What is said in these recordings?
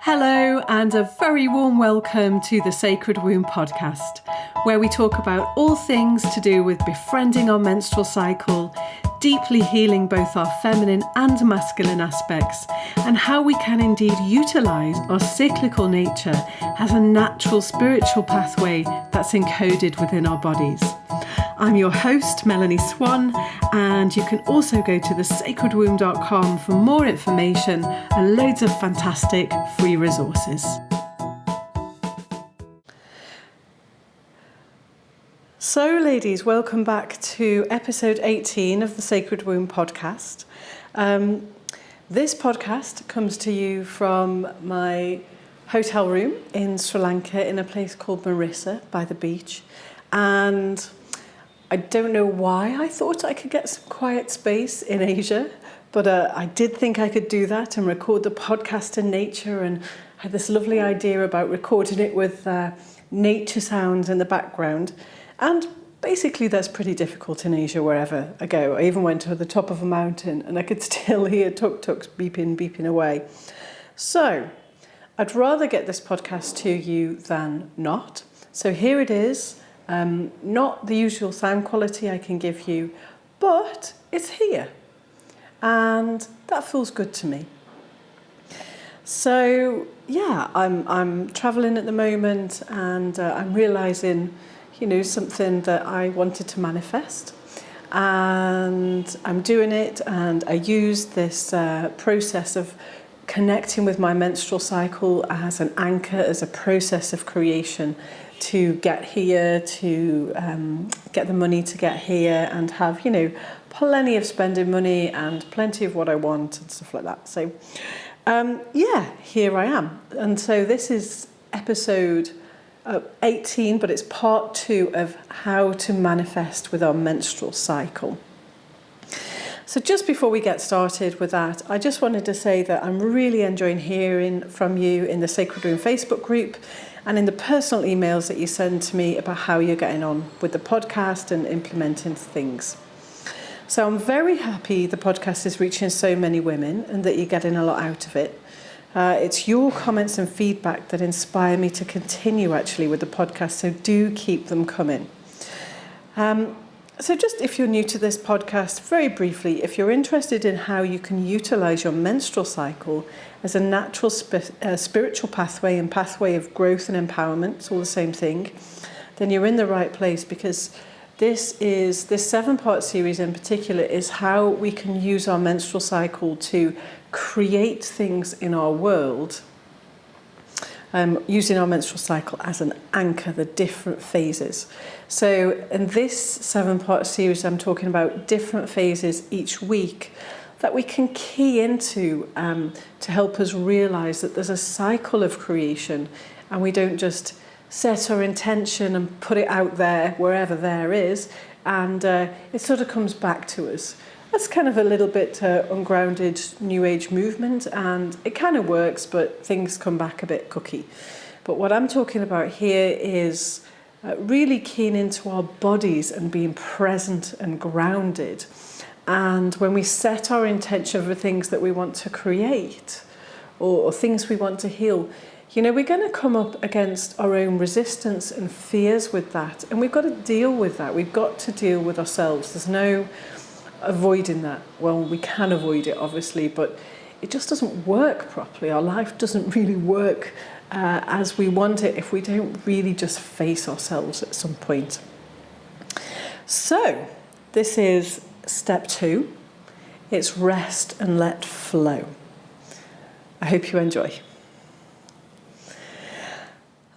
Hello, and a very warm welcome to the Sacred Womb podcast, where we talk about all things to do with befriending our menstrual cycle, deeply healing both our feminine and masculine aspects, and how we can indeed utilise our cyclical nature as a natural spiritual pathway that's encoded within our bodies. I'm your host, Melanie Swan, and you can also go to thesacredwomb.com for more information and loads of fantastic free resources. So, ladies, welcome back to episode 18 of the Sacred Womb podcast. This podcast comes to you from my hotel room in Sri Lanka in a place called Marissa by the beach. And I don't know why I thought I could get some quiet space in Asia, but I did think I could do that and record the podcast in nature, and had this lovely idea about recording it with nature sounds in the background. And basically that's pretty difficult in Asia wherever I go. I even went to the top of a mountain and I could still hear tuk-tuks beeping away. So I'd rather get this podcast to you than not. So here it is. Not the usual sound quality I can give you, but it's here, and that feels good to me. So yeah, I'm traveling at the moment, and I'm realizing, something that I wanted to manifest, and I'm doing it. And I use this process of connecting with my menstrual cycle as an anchor, as a process of creation, to get here, to get the money to get here, and have, plenty of spending money and plenty of what I want and stuff like that. So, here I am. And so this is episode 18, but it's part 2 of how to manifest with our menstrual cycle. So just before we get started with that, I just wanted to say that I'm really enjoying hearing from you in the Sacred Womb Facebook group and in the personal emails that you send to me about how you're getting on with the podcast and implementing things. So I'm very happy the podcast is reaching so many women and that you're getting a lot out of it. It's your comments and feedback that inspire me to continue actually with the podcast, so do keep them coming. So just if you're new to this podcast, very briefly, if you're interested in how you can utilise your menstrual cycle as a natural spiritual pathway and pathway of growth and empowerment, it's all the same thing, then you're in the right place, because this 7-part series in particular is how we can use our menstrual cycle to create things in our world, using our menstrual cycle as an anchor, the different phases. So in this 7-part series, I'm talking about different phases each week that we can key into to help us realise that there's a cycle of creation, and we don't just set our intention and put it out there wherever there is, and it sort of comes back to us. That's kind of a little bit ungrounded New Age movement, and it kind of works, but things come back a bit cookie. But what I'm talking about here is really keying into our bodies and being present and grounded. And when we set our intention for things that we want to create or things we want to heal, we're going to come up against our own resistance and fears with that. And we've got to deal with that. We've got to deal with ourselves. There's no avoiding that. Well, we can avoid it, obviously, but it just doesn't work properly. Our life doesn't really work as we want it if we don't really just face ourselves at some point. So this is step 2. It's rest and let flow. I hope you enjoy.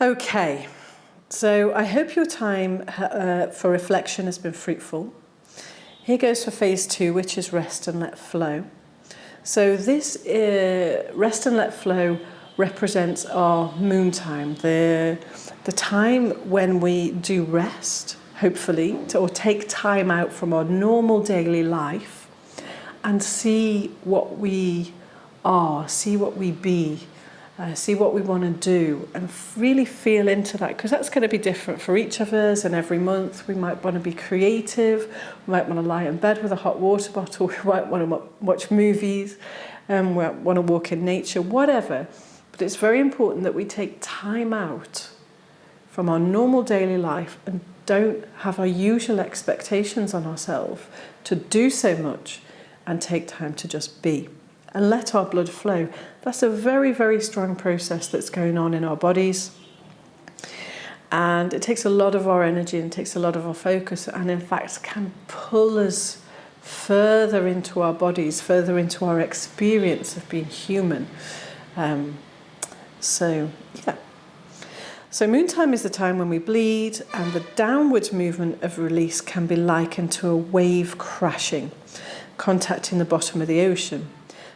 Okay, so I hope your time for reflection has been fruitful. Here goes for phase 2, which is rest and let flow. So this rest and let flow represents our moon time, the time when we do rest, hopefully, or take time out from our normal daily life and see what we are, see what we be, see what we want to do, and really feel into that, because that's going to be different for each of us. And every month we might want to be creative, we might want to lie in bed with a hot water bottle, we might want to watch movies, we might want to walk in nature, whatever. But But it's very important that we take time out from our normal daily life and don't have our usual expectations on ourselves to do so much, and take time to just be and let our blood flow. That's a very, very strong process that's going on in our bodies. And it takes a lot of our energy and takes a lot of our focus, and in fact can pull us further into our bodies, further into our experience of being human. So moon time is the time when we bleed, and the downwards movement of release can be likened to a wave crashing, contacting the bottom of the ocean.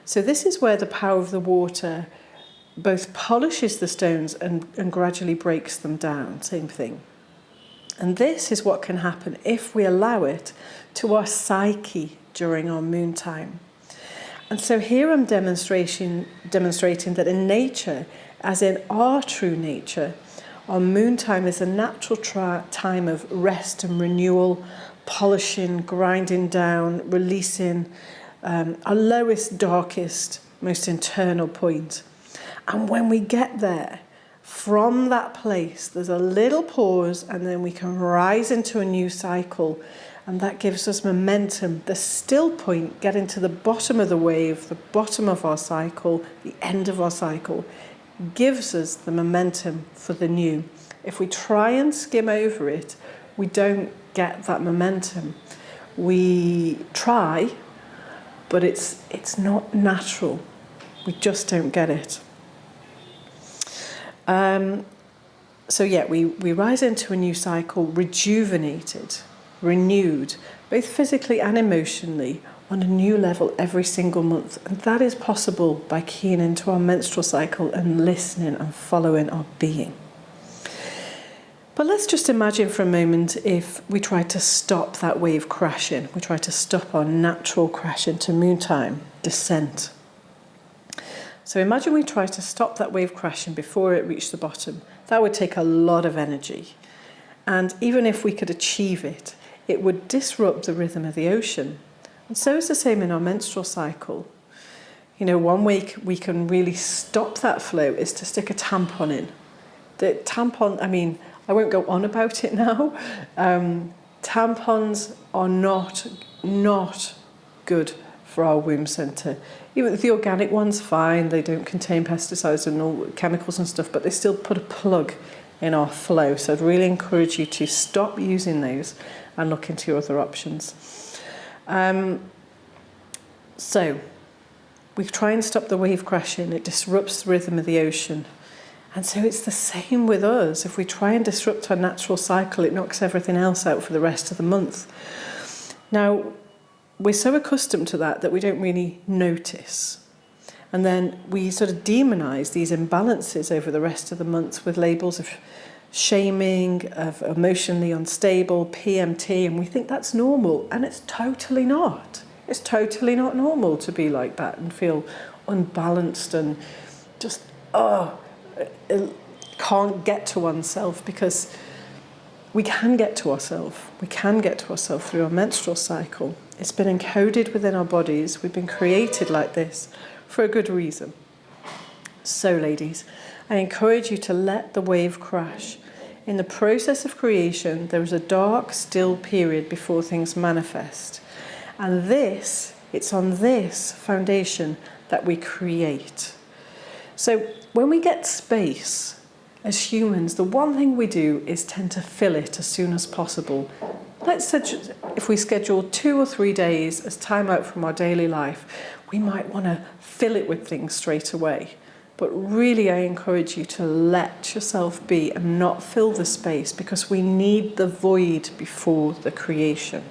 So this is where the power of the water both polishes the stones and gradually breaks them down, same thing. And this is what can happen if we allow it to our psyche during our moon time. And so here I'm demonstrating that in nature, as in our true nature, our moon time is a natural time of rest and renewal, polishing, grinding down, releasing our lowest, darkest, most internal point. And when we get there, from that place, there's a little pause, and then we can rise into a new cycle. And that gives us momentum. The still point, getting to the bottom of the wave, the bottom of our cycle, the end of our cycle, gives us the momentum for the new. If we try and skim over it, we don't get that momentum. We try, but it's not natural. We just don't get it. We rise into a new cycle, rejuvenated, renewed, both physically and emotionally, on a new level every single month. And that is possible by keying into our menstrual cycle and listening and following our being. But let's just imagine for a moment if we tried to stop that wave crashing. We tried to stop our natural crash into moon time, descent. So imagine we try to stop that wave crashing before it reached the bottom. That would take a lot of energy. And even if we could achieve it, it would disrupt the rhythm of the ocean. And so it's the same in our menstrual cycle. You know, one way we can really stop that flow is to stick a tampon in. The tampon, I won't go on about it now. Tampons are not good for our womb centre. Even the organic ones, fine, they don't contain pesticides and all chemicals and stuff, but they still put a plug in our flow. So I'd really encourage you to stop using those and look into your other options. So we try and stop the wave crashing. It disrupts the rhythm of the ocean. And so it's the same with us. If we try and disrupt our natural cycle, it knocks everything else out for the rest of the month. Now, we're so accustomed to that we don't really notice. And then we sort of demonize these imbalances over the rest of the month with labels of shaming, of emotionally unstable, PMT, and we think that's normal. And it's totally not. It's totally not normal to be like that and feel unbalanced and just, can't get to oneself, because we can get to ourselves. We can get to ourselves through our menstrual cycle. It's been encoded within our bodies. We've been created like this for a good reason. So, ladies, I encourage you to let the wave crash. In the process of creation, there is a dark, still period before things manifest. And it's on this foundation that we create. So when we get space, as humans, the one thing we do is tend to fill it as soon as possible. Let's say if we schedule 2 or 3 days as time out from our daily life, we might want to fill it with things straight away. But really, I encourage you to let yourself be and not fill the space, because we need the void before the creation.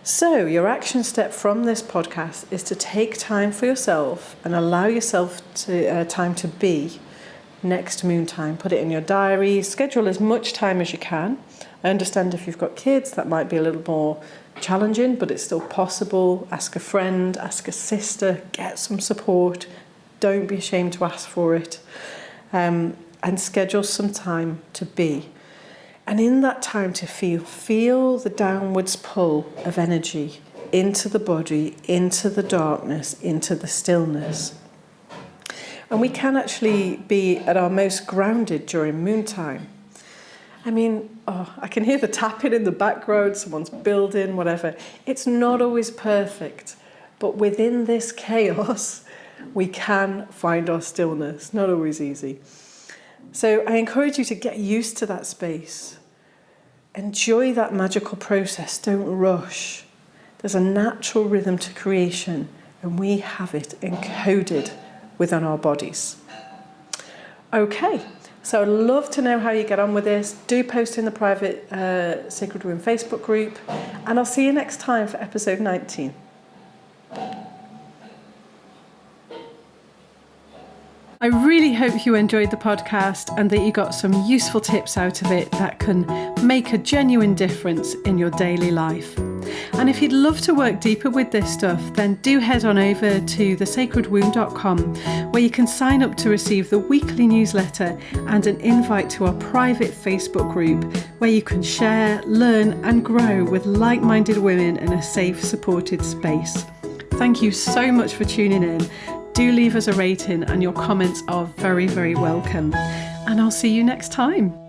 So your action step from this podcast is to take time for yourself and allow yourself time to be next moon time. Put it in your diary, schedule as much time as you can. I understand if you've got kids, that might be a little more challenging, but it's still possible. Ask a friend, ask a sister, get some support. Don't be ashamed to ask for it. And schedule some time to be. And in that time to feel the downwards pull of energy into the body, into the darkness, into the stillness. And we can actually be at our most grounded during moon time. I mean, I can hear the tapping in the background, someone's building, whatever. It's not always perfect, but within this chaos, we can find our stillness. Not always easy. So I encourage you to get used to that space. Enjoy that magical process. Don't rush. There's a natural rhythm to creation, and we have it encoded within our bodies. Okay, so I'd love to know how you get on with this. Do post in the private Sacred Womb Facebook group, and I'll see you next time for episode 19. I really hope you enjoyed the podcast and that you got some useful tips out of it that can make a genuine difference in your daily life. And if you'd love to work deeper with this stuff, then do head on over to thesacredwomb.com, where you can sign up to receive the weekly newsletter and an invite to our private Facebook group, where you can share, learn and grow with like-minded women in a safe, supported space. Thank you so much for tuning in. Do leave us a rating, and your comments are very, very welcome. And I'll see you next time.